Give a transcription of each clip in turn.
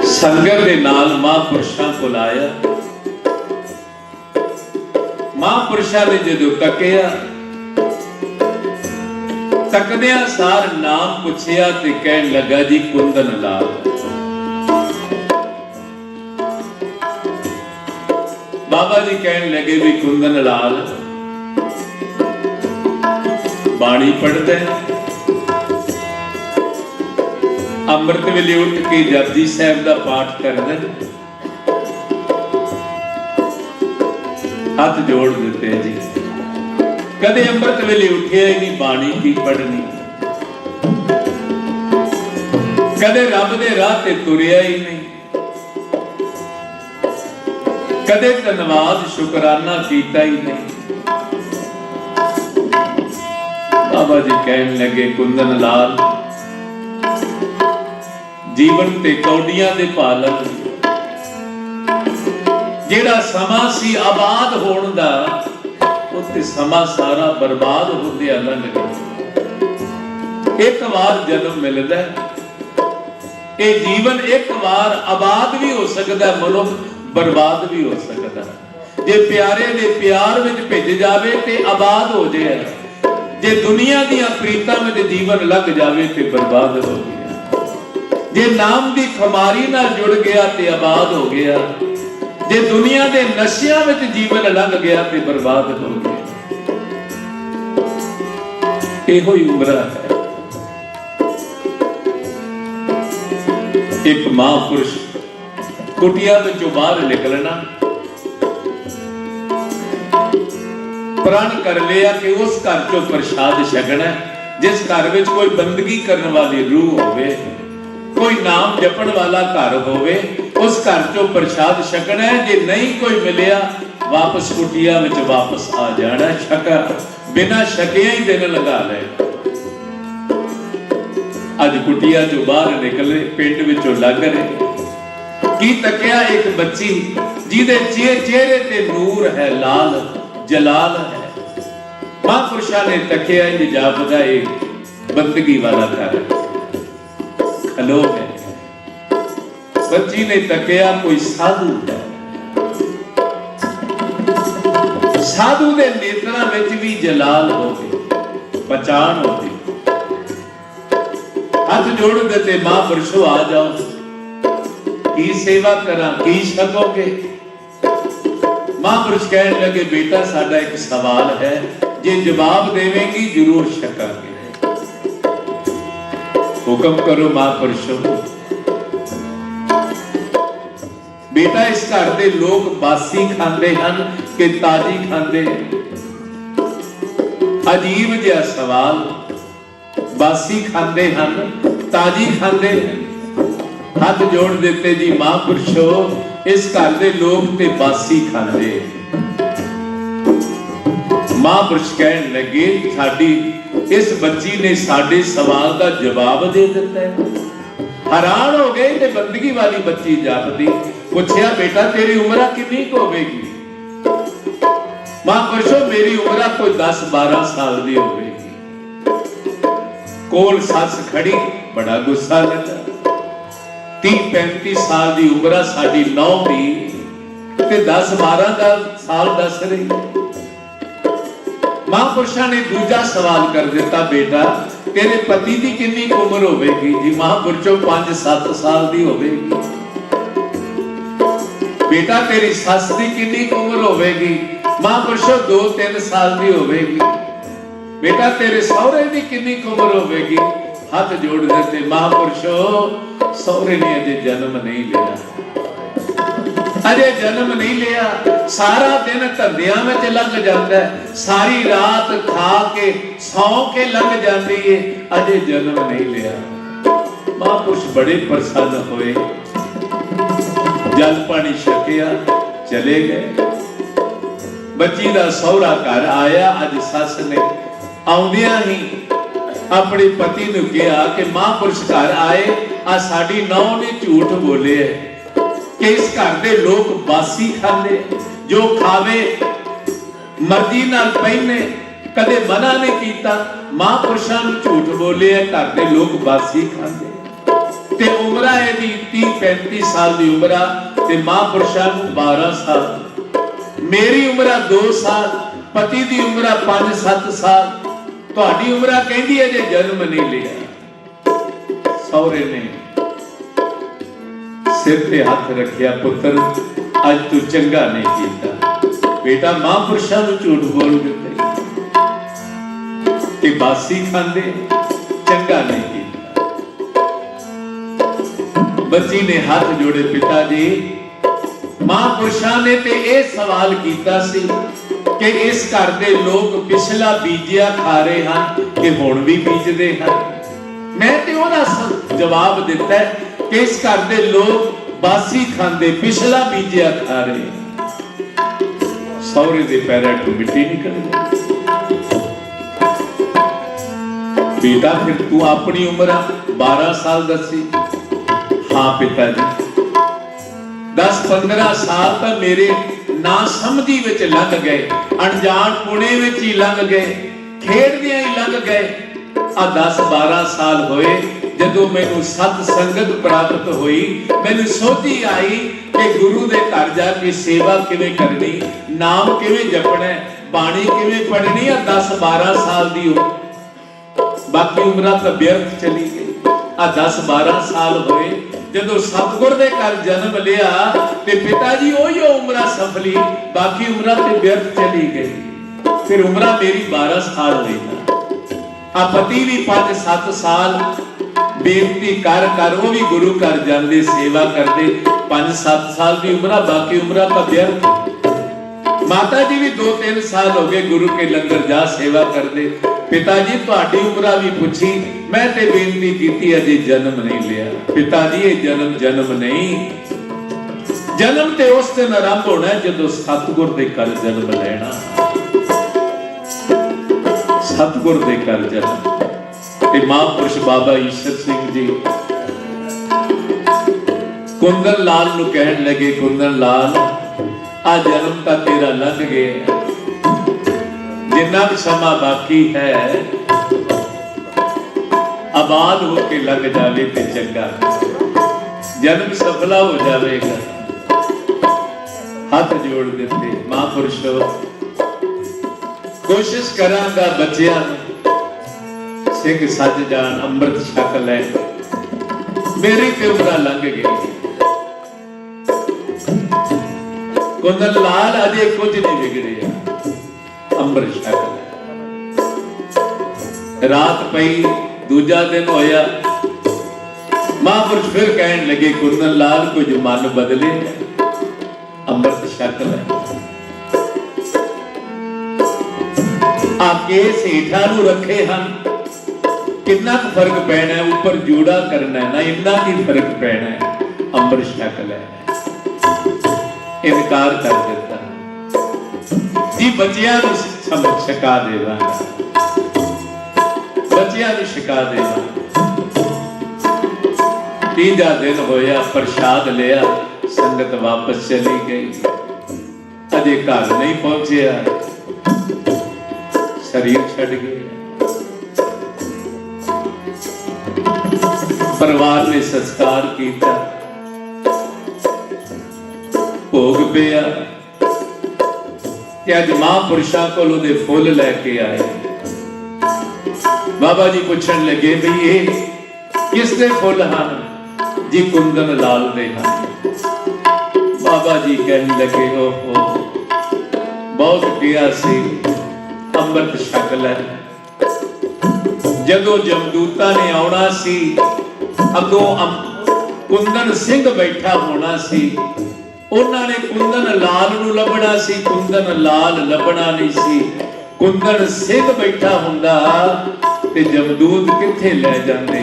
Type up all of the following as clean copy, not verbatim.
संगत दे नाल महापुरुषां कोल आया। महापुरुषां ने जदों तकिया, तकदियां सार नाम पुछिया ते कहन लगा जी कुंदन लाल। बाबा जी कहन लगे भी कुंदन लाल बाणी पढ़दे, अमृत वेले उठ के जपजी साहब का पाठ करदे, हाथ जोड़ देते जी। कदे अमृत वेले उठिया ही नहीं, बाणी की पढ़नी, कदे रब दे राह ते तुरिया ही नहीं, कदे धन्नवाद शुकराना कीता ही नहीं। बाबा जी कहन लगे कुंदन लाल जीवन ते कौडियां दे पालन, जेड़ा समा सी आबाद होण दा उत्ते समा सारा बर्बाद होंदे लंघ गया। एक बार जन्म मिलदा, ये जीवन एक बार आबाद भी हो सकता, मुल्क बर्बाद भी हो सकता। जे प्यारे दे प्यार विच भिज जावे ते आबाद हो जाए, जे दुनिया दियां प्रीतां विच जीवन लग जावे ते बर्बाद हो गया। जे नाम दी खमारी नाल जुड़ गया ते आबाद हो गया, जे दुनिया दे नशियां विच जीवन लग गया ते बर्बाद हो गया। इहो ही उम्र है। एक महापुरुष कुटिया विचों बाहर निकलना, प्रण कर लिया कि उस घर चो प्रसाद छकना जिस घर में कोई बंदगी करने वाली रूह होवे, कोई नाम जपण वाला घर होवे, उस घर चो प्रसाद छकना है। जे नहीं कोई मिलिया वापस कुटिया में वापस आ जाना, छका बिना छकिया ही दिन लगा ले। अज कुटिया चो बाहर निकले, पिंड विचों लग रहे की तकिया एक बच्ची जिहदे चेहरे ते नूर है, लाल जलाल है। महापुरुषा ने तकिया इंज जापदा एक बंदगी वाला घर खलो है। बच्ची ने तकिया कोई साधु है, साधु दे नेत्रां विच भी जलाल हो गई, पहचान हो गई। हाथ जोड़ देते महापुरुषो आ जाओ, की सेवा करा, की छकोगे। महापुरुष कहने लगे बेटा साडा एक सवाल है, जे जवाब देवेंगी जरूर छकांगे। हुक्म करो महापुरुषो। बेटा इस घर दे लोग बासी खांदे हन कि ताजी खांदे? अजीब जिहा सवाल। बासी खांदे हन, ताजी खांदे हन? हाथ जोड़ देते जी महापुरुषो, इस घर दे लोग ते बासी खांदे। महापुरुष कहन लगे साडी इस बच्ची ने साडे सवाल का जवाब दे दिता है। हैरान हो गए ते बंदगी वाली बच्ची जापदी। पूछया बेटा तेरी उम्र कितनी होगी? महापुरुषो मेरी उम्र कोई 10-12 साल की होगी। कोल सस खड़ी, बड़ा गुस्सा लगा। 30-35 साल की उम्र साडी नौ दी ते 10-12 साल दस रही। महापुरुषा ने दूजा सवाल कर दिता, बेटा तेरे पति की कितनी उम्र होगी? जी महापुरुषो 5-7 साल की होगी। बेटा तेरी सस की कितनी उम्र होगी? महापुरुषो 2-3 साल की होगी। बेटा तेरे सौरे की कितनी उम्र होगी? हाथ जोड़ देते महापुरुषो सौरे ने अजे जन्म नहीं लिया, अजे जन्म नहीं लिया। सारा दिन धंधियां में लंघ जाता है, सारी रात खा के सौ के लंघ जाती है, अजे जन्म नहीं लिया। महापुरुष बड़े प्रसन्न हुए, जल पानी छकिया, चले गए। बच्ची का सौरा घर आया। अज सस ने आउंदियां ही अपने पति ने कहा कि महापुरुष घर आए, आ साडी नौ ने झूठ बोले कि इस घर के लोग बासी खाते, जो खावे मर्जी नाल पहने, कदे मना नहीं किया। महापुरुषों ने झूठ बोले घर के लोग बासी खाते। ते उम्र यदि 30-35 साल की उम्र ते महापुरुषों को 12 साल, मेरी उम्र 2 साल, पति की उम्र 5-7 साल, तुहाडी उम्र कहती है जे जन्म नहीं लिया। सौरे ने सिर ते हाथ रखिया, पुत्र अज तू चंगा नहीं किया बेटा, महापुरुषों को झूठ बोल दिते कि बासी खांदे, चंगा नहीं किया। बच्ची ने हाथ जोड़े, पिताजी महापुरुषों ने ते ये सवाल किया सी कि इस घर के लोग पिछला बीजिया खा रहे हैं कि हुण भी बीजते हैं। मैं ते ओहदा जवाब दिता है कि इस घर के लोग बासी खांदे, पिछला बीजिया खा रहे हैं। सौरे दे पैरों तो मिट्टी निकल गई। बेटा फिर तू अपनी उम्र 12 साल दसी। हाँ पिताजी, 10-15 साल तो मेरे ना समझी विच लंघ गए, अनजान पुणे विच ही लंघ गए, खेडदियां ही लंघ गए। आ 10-12 साल होए जदों मैनू सत संगत प्राप्त हुई, मैनू सोची आई कि गुरु दे घर जाके सेवा किवें करनी, नाम किवें जपना, बाणी किवें पढ़नी। आ 10-12 साल दी बाकी उम्र तो व्यर्थ चली गई। आ 10-12 साल होए जदों सतगुर दे घर जन्म लिया ते पिताजी ओही उम्र सफली, बाकी उम्र ते व्यर्थ चली गई। फिर उम्र मेरी 12 साल हुई ना। आ पति भी 5-7 साल बेनती कर कर वो भी गुरु घर जाते, सेवा करते। 5-7 साल की उम्र, बाकी उम्र का व्यर्थ। माता जी भी 2-3 साल हो गए गुरु के लंगर जा सेवा करते। पिताजी तुहाडी उम्र भी पूछी, मैं ते बेनती की अजे जन्म नहीं लिया। पिताजी ये जन्म नहीं, जन्म ते उस दिन आरंभ होना है जदों सतगुर दे घर जन्म लेना। सतगुर दे घर जन्म। ते महापुरुष बाबा ईश्वर सिंह जी कुंदन लाल नूं कहण लगे, कुंदन लाल आ जन्म तां तेरा लंघ गया, जिन्ना भी समा बाकी है आबाद होके लग जावे ते चंगा, जन्म सफला हो जाएगा। हाथ जोड़ देते, महापुरुषों कोशिश करांगा बच्चियां सिंह सज जान, अमृत छक लै, मेरी ते उम्र लंघ गई। कुंदन लाल अजे कुछ नहीं बिगड़े, अमृत छक लै। रात पई, दूजा दिन होया, महापुरुष फिर कहन लगे, कुंदन लाल कुछ मन बदले, अमृत छक लै। आ केस हेठा नूं रखे हैं, कितना फर्क पैना है, ऊपर जूड़ा करना है ना, इन्ना की फर्क पैना है, अमृत छक लै। इनकार कर देता जी, बच्चियां नूं समझ छका देवांगा, बच्चियां नूं छका देवांगा। तीजा दिन होया, प्रसाद लिया, संगत वापस चली गई। अजे घर नहीं पहुंचे, शरीर छड़ गया। परिवार ने संस्कार किया, भोग पिया। अज महापुरुषों को फुल लैके आए। बाबा जी पूछन लगे, भी ये किसने फुल हैं? जी कुंदन लाल दे हैं। बाबा जी कहने लगे, ओहो बहुत किया सी, अमृत छक लै। जदों जमदूता ने आना सी, अगों कुंदन सिंह बैठा होना सी, उन्होंने कुंदन लाल नूं लभना सी, कुंदन लाल लभना नहीं सी। कुंदन सिंह बैठा हुंदा ते जमदूत किथे लै जांदे।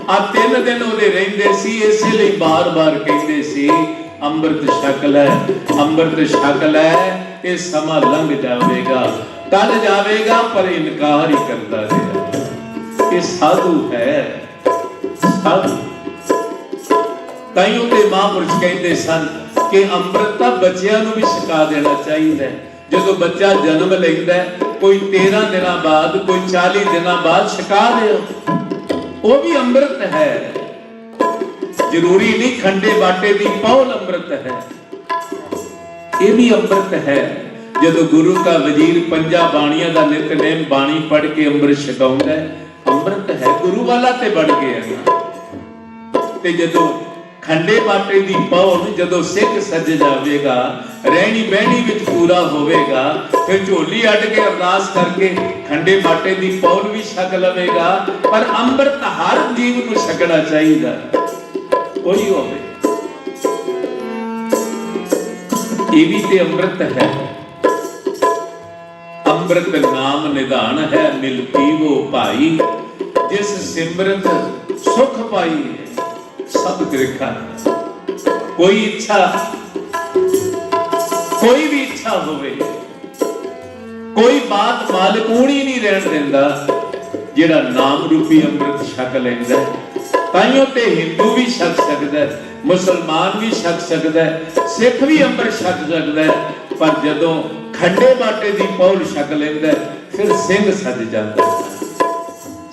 आ 3 दिन ओदे रहिंदे सी, इसे लई बार-बार कहंदे सी, अमृत छक लै, अमृत छक लै, ये समा लंघ जावेगा, टल जावेगा, पर इनकार ही करता रहेगा। ये साधु है, साधु। ताइयों ते महापुरुष कहते सन कि अमृत बच्चियां नूं भी छका देना चाहिए। जो बच्चा जन्म लेंदा है, कोई 13 दिन बाद, कोई 40 दिन बाद छका दे, वो भी अमृत है। जरूरी नहीं खंडे बाटे दी पौल अमृत है, ये भी अमृत है। जदों गुरु का वजीर पंजा बाणियां दा नितनेम बाणी पढ़ के अमृत छकाउंदा है, अमृत है, गुरु वाला ते बढ़ गया ना। ते जदों खंडे बाटे दी पौल जदों सिख सज जावेगा, रहनी बहनी विच पूरा होवेगा, फिर झोली अड के अरदास करके खंडे बाटे दी पौल भी छक लवेगा। पर अमृत हर जीव नूं छकना चाहिए, कोई होवे, ये भी ते अमृत है। अमृत नाम निधान है, मिल पीवो भाई, जिस सिमरत सुख पाई है सब कृखा। कोई इच्छा, कोई भी इच्छा होवे, कोई बात मालिक ऊणी नहीं रहन देंदा जेड़ा नाम रूपी अमृत छक लैंदा। ताइयों ते हिंदू भी छक सकदा, मुसलमान भी छक सकदा, सिख भी अमृत छक सकदा। पर जदों खंडे बाटे दी पौल छक लैंदा फिर सिंह सज जांदा,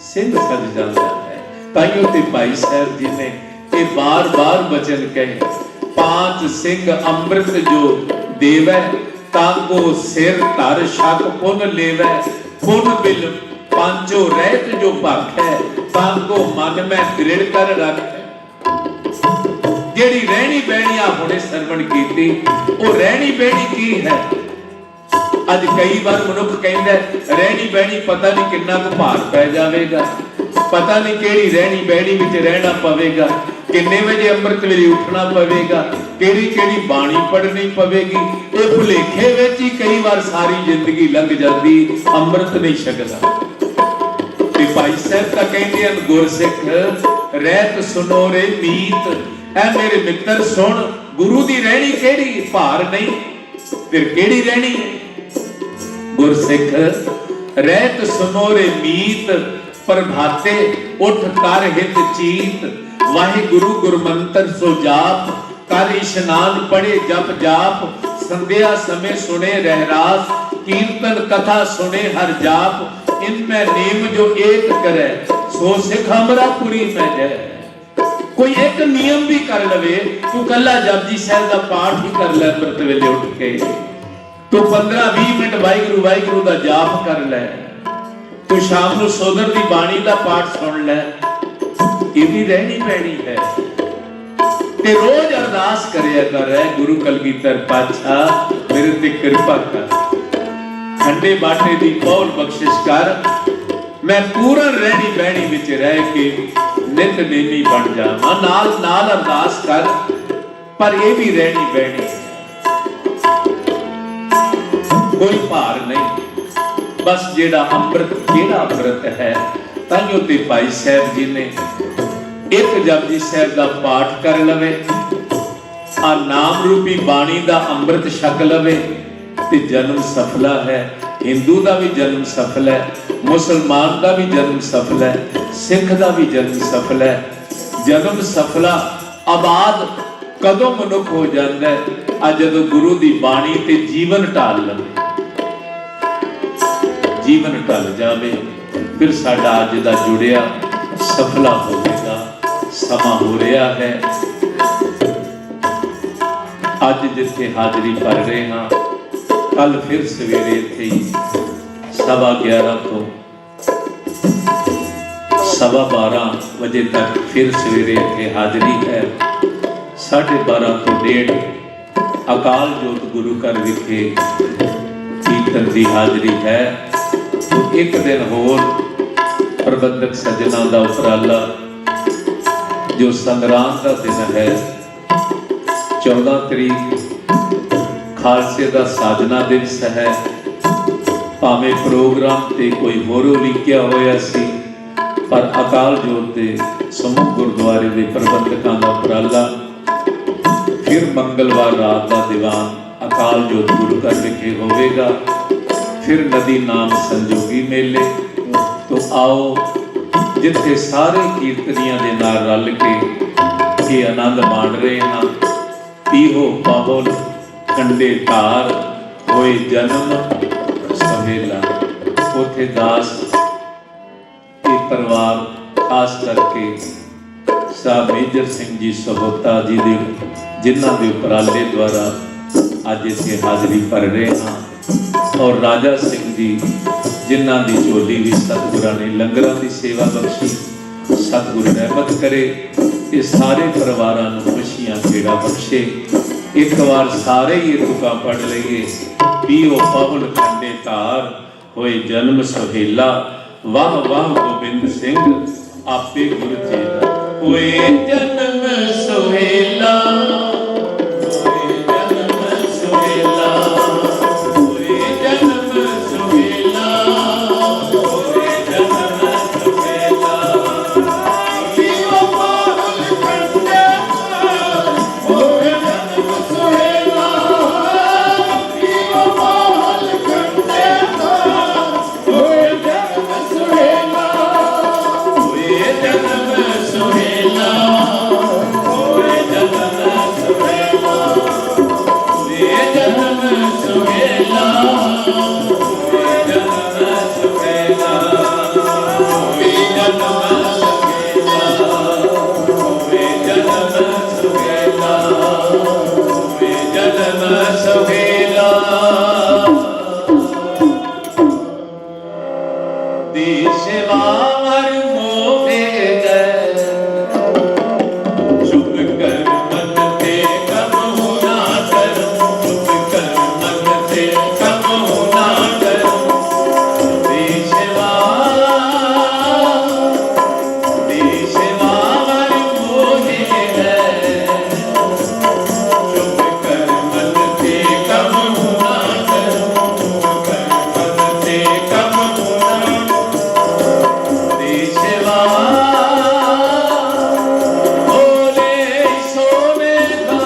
सिंह सज जांदा है। ताइयों ते भाई साहब जी ने ये बार बार वचन कहे, पांच सिंह अमृत जो देवै, ताको सिर धर छक पुन लेवै, पुन बिल पांचो रहत जो भाखै, ताको मन में दृढ़ कर रखै। जेड़ी रहनी बहनी आ हुणे सरवण कीती, वो रहनी बहनी की है। अज कई बार मनुख कहंदा रहनी बहनी पता नहीं कितना को भार पै जावेगा, पता नहीं केड़ी रहनी बहनी विच रहना पवेगा, किन्ने बजे अमृत वेले उठना पवेगा, केड़ी केड़ी बाणी पढ़नी पवेगी। ये भुलेखे विच ही कई बार सारी जिंदगी लंघ जाती, अमृत नहीं छकदा। ते भाई साहब तां कहंदे हन गुरसिख रहत सुनो रे मीत, ऐ मेरे मित्र सुन, गुरु दी रहनी केड़ी, भार नहीं फिर केड़ी रहनी है। गुरसिख रहत सुनो रे मीत, प्रभाते उठ कर हित चीत, वाहे गुरु गुरमंत्र सो जाप, कर इशनान पढ़े जप जाप, संध्या समय सुने रहरास, कीर्तन कथा सुने हर जाप, इनमें नेम जो एक करे, सो सिख हमरा पुरी में जाए। कोई एक नियम भी कर लवे, तू कला जपजी साहिब दा पाठ ही कर ले अमृत वेले उठ के, तू 15-20 मिनट वाहिगुरू वाहिगुरू दा जाप कर ले, तू शाम नूं सोदर दी बाणी दा पाठ सुन ले, ये भी रहनी बहनी है। ते रोज अरदास करया कर, गुरु कलगीधर पातशाह मेरे ते कृपा कर, खंडे बाटे दी पौल बख्शिश कर, मैं पूर्ण रहनी बहनी विच रह के नित नेमी बन जावां। नाल नाल अरदास कर, पर ये भी रहनी बहनी है, कोई भार नहीं। बस जेड़ा अमृत केड़ा अमृत है। ताइयों ते भाई साहब जी ने एक जपजी साहब दा पाठ कर लवे, आ नाम रूपी बाणी दा अमृत छक लवे ते जन्म सफला है। हिंदू दा भी जन्म सफल है, मुसलमान दा भी जन्म सफल है, सिख दा भी जन्म सफल है। जन्म सफला आबाद कदों मनुख हो जाता है, अज जदों गुरु दी बाणी ते जीवन ढाल लवे, जीवन ढल जावे, फिर साडा अज दा जुड़िया सफला होवेगा। समा हो रहा है, अज जिथे हाजरी भर रहे हाँ, कल फिर सवेरे इत्थे 11:15 तो 12:15 बजे तक फिर सवेरे इत्थे हाजरी है। 12:30 तो 1:30 अकाल जोत गुरु घर विखे कीर्तन की हाजरी है। तो एक दिन होर प्रबंधक सज्जना का उपराला, जो संग्राम का दिन है 14 तरीक खालसे का साधना दिवस है, भावें प्रोग्राम ते कोई होर उलीकिया होया सी, पर अकाल जोत के समूह गुरुद्वारे के प्रबंधकों का उपराला, फिर मंगलवार रात का दीवान अकाल जोत गुरु घर विखे होवेगा, फिर नदी नाम संजोगी मेले। तो आओ जिथे सारे कीर्तनियां दे नाल रल के ये आनंद माण रहे हैं, पीहो पाहोल ठंडे धार होए जन्म सवेला। उथे दास के परिवार खास करके साहब मेजर सिंह जी सहोता जी दे जिन्हां दे उपराले द्वारा अज इसे हाजरी भर रहे हाँ और राजा सिंह जी जिन्हां दी झोली भी सतगुरां ने लंगरां दी सेवा बख्शी सतगुरु रहमत करे ये सारे परिवारां नूं खुशियां खेड़ा बख्शे। एक बार सारे ही तुका पढ़ लईए पीओ पाहुल खंडे तार होए जन्म सुहेला वाह वाह गोबिंद सिंह आपे गुर चेला होए जन्म सुहेला होए जन्म सुहेला होए जन्म सुहेला होए जन्म सुहेला पीओ पाहुल खंडे होए जन्म सुहेला पीओ पाहुल खंडे होए जन्म सुहेला होए जन्म सुहेला होए जन्म सुहेला होए जन्म सुहेला होए जन्म सुहेला होए जन्म सुहेला होए जन्म सुहेला देशवार मोहे गए चुप कर मन ते कब होना कर चुप कर मन ते कब होना कर देशवार मोहे गए चुप कर मन ते कब होना कर चुप कर मन ते कब होना देशवा बोले सोने का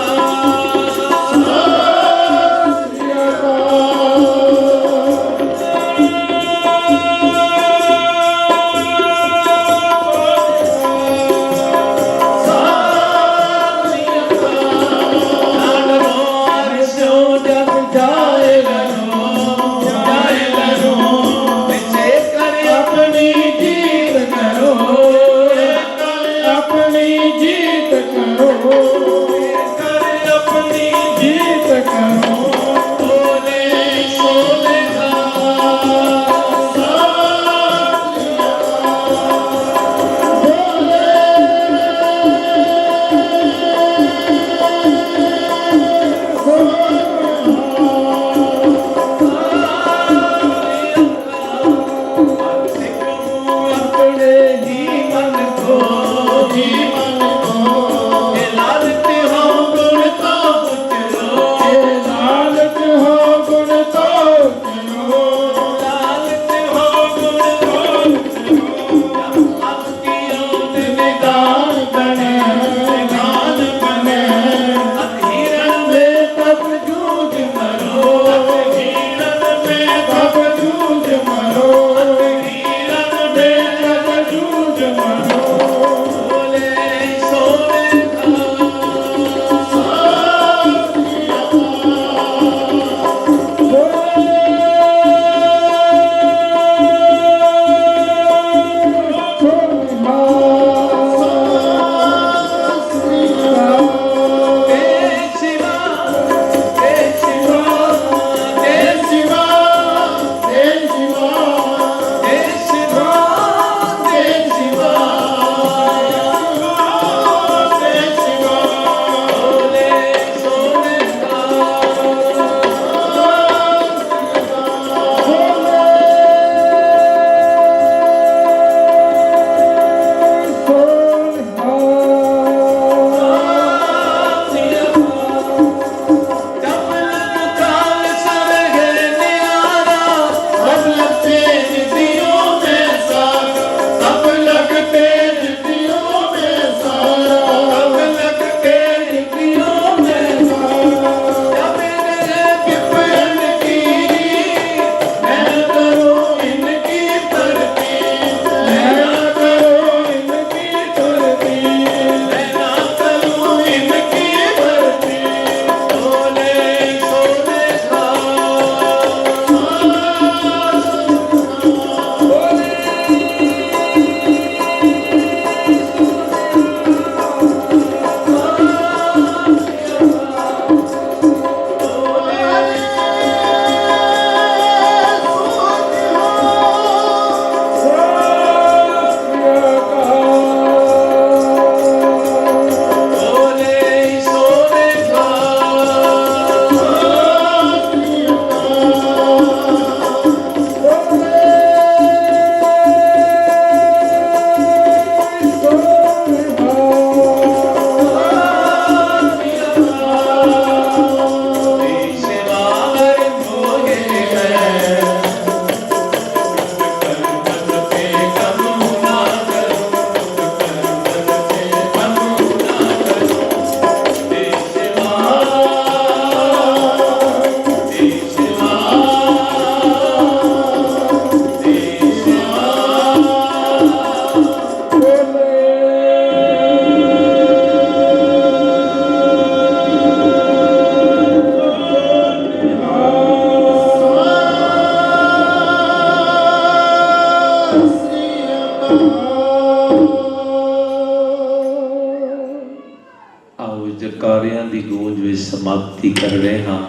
आओ जकारियां दी गूंज विच समाप्ति कर रहे हाँ।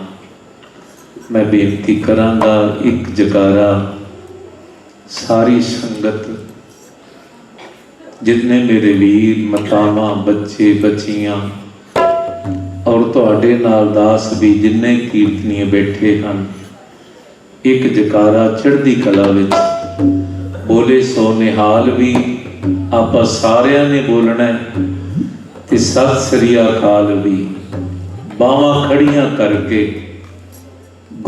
मैं बेनती करांगा एक जकारा सारी संगत, जितने मेरे वीर मातावां बच्चे बच्चियां और तुहाडे नाल दास भी जिन्ने कीर्तनीय बैठे हैं, एक जकारा चढ़दी कला विच बोले सो निहाल भी आपां सारियां ने बोलना है ते सत श्री अकाल भी बावां खड़ियां करके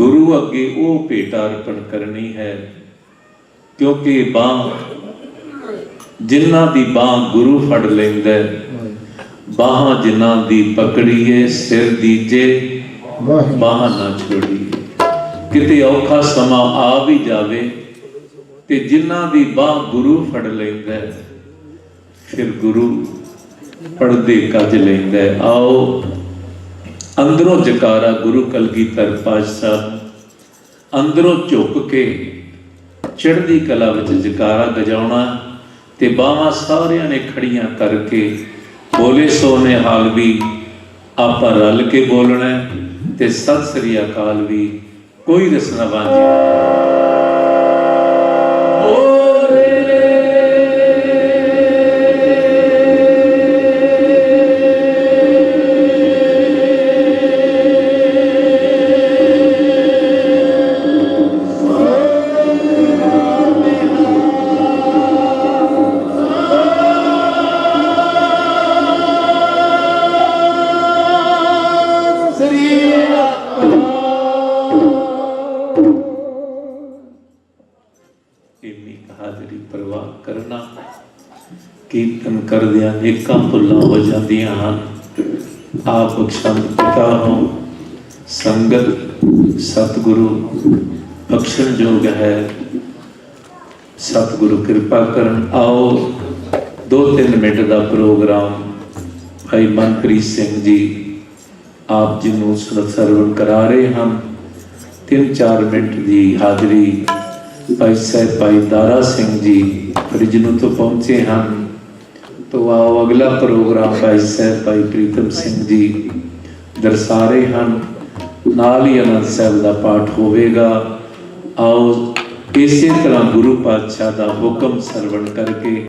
गुरु अगे वो भेट अर्पण करनी है। क्योंकि बांह जिन्हां दी बांह गुरु फड़ लैंदा, बांह जिन्हां दी पकड़ीए सिर दीजे बांह ना छोड़ीए। किते औखा समा आ भी जावे ते जिन्हां दी बांह गुरु फड़ लैंदा, फिर गुरु पढ़दे कज लैंदा। आओ अंदरों जकारा गुरु कलगीधर पातशाह अंदरों झुक के चढ़दी कला विच जकारा गजाउणा ते बावां सारियां ने खड़ियां करके बोले सो निहाल भी आपां रल के बोलना ते सत श्री अकाल भी कोई रसना वांझी। हाजरी परवाह करना कीर्तन करदियां नेकां भुल्लां हो जांदियां हन। आप बख्शंद पिता हो, संगत सतगुरु बख्शण योग है, सतगुरु कृपा करन। आओ 2-3 मिनट का प्रोग्राम भाई मनप्रीत सिंह जी आप जी नूं सरवण करा रहे हैं। 3-4 मिनट की हाजरी भाई साहब भाई दारा सिंह जी रिजनू तो पहुंचे हैं। तो आओ अगला प्रोग्राम भाई साहब भाई प्रीतम सिंह जी दरसा रहे हैं, नाल ही आनंद साहब का पाठ होवेगा। आओ इसी तरह गुरु पातशाह का हुक्म सरवण करके